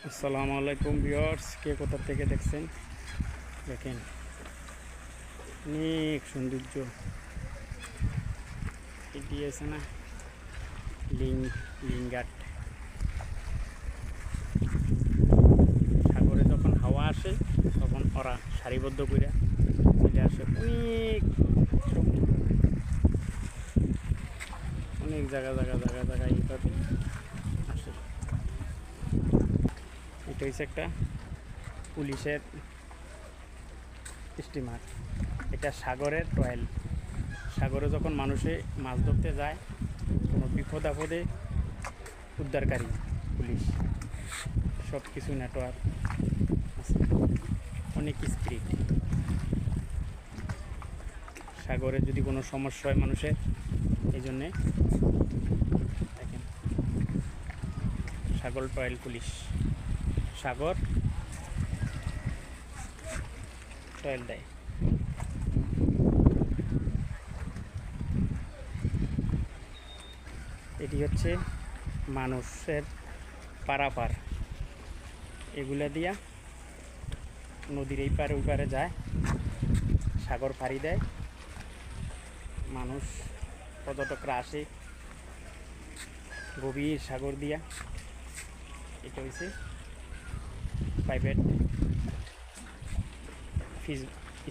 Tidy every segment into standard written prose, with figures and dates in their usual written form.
আসসালামু আলাইকুম ভিউয়ার্স, কে কোথা থেকে দেখছেন দেখেন, অনেক সৌন্দর্য। এটি আছে না লিঙ্গাট। সাগরে যখন হাওয়া আসে তখন ওরা সারিবদ্ধ করে চলে আসে। অনেক জায়গা এইভাবে আসে। এটা হচ্ছে একটা পুলিশের স্টিমার। এটা সাগরের টয়েল। সাগরে যখন মানুষে মাছ ধরতে যায়, কোনো বিপদ আপদে উদ্ধারকারী পুলিশ, সব কিছু নেটওয়ার্ক আছে, অনেক স্পিরিট। সাগরে যদি কোনো সমস্যা হয় মানুষের, এই জন্যে দেখেন সাগর টয়েল পুলিশ, সাগর টয়েল দেয়। এটি হচ্ছে মানুষের পারাপার। এগুলা দিয়া নদীর এই পারে ওই পারে যায়, সাগর পাড়ি দেয়। মানুষ পর্যটকরা আসে গভীর সাগর দিয়া। এটা হচ্ছে প্রাইভেট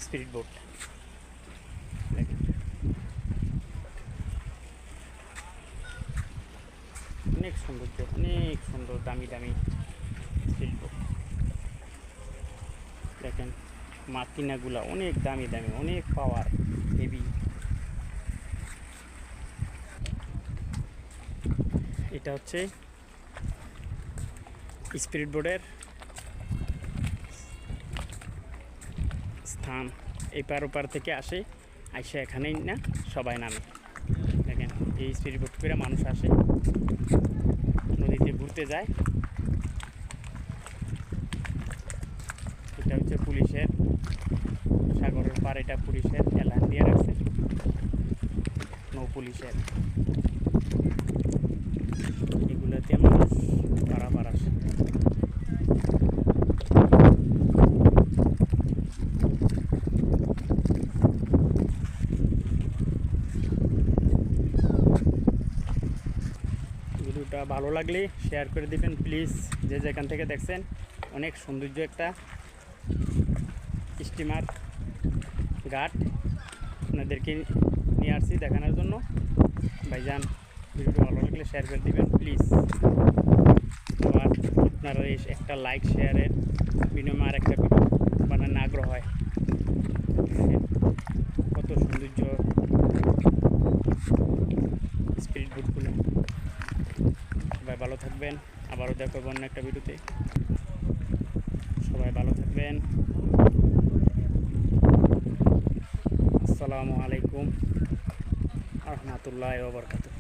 স্পিরিট বোট। অনেক সৌন্দর্য, অনেক সুন্দর, দামি দামি স্পিরিট বোট। দেখেন মাকিনাগুলা অনেক দামি দামি, অনেক পাওয়ার, হেভি। এটা হচ্ছে স্পিরিট বোটের স্থান। এই পার ওপার থেকে আসে, আইসা এখানেই না সবাই নামে। দেখেন এই স্পিরিট বোট করে মানুষ আসে, নদীতে ঘুরতে যায়। এটা হচ্ছে পুলিশের সাগরের পার, এটা পুলিশের এলান দিয়ে রাখছে, নৌ পুলিশের। এগুলোতে মানুষ পারাপার আসে। ভিডিওটা ভালো লাগলে শেয়ার করে দিবেন প্লিজ, যে যেখান থেকে দেখছেন। অনেক সৌন্দর্য একটা স্টিমার ঘাট আপনাদেরকে নিয়ে আসছি দেখানোর জন্য। ভাইজান, ভিডিওটা ভালো লাগলে শেয়ার করে দিবেন প্লিজ। আবার আপনারা একটা লাইক শেয়ারের বিনিময়ে আর একটা ভিডিও বানানোর আগ্রহ হয়। কত সৌন্দর্য স্পিরিট বোটগুলো। সবাই ভালো থাকবেন, আবারও দেখা হবে অন্য একটা ভিডিওতে। সবাই ভালো থাকবেন। আসসালামু আলাইকুম রহমতুল্লাহি ওয়া বারাকাতুহু।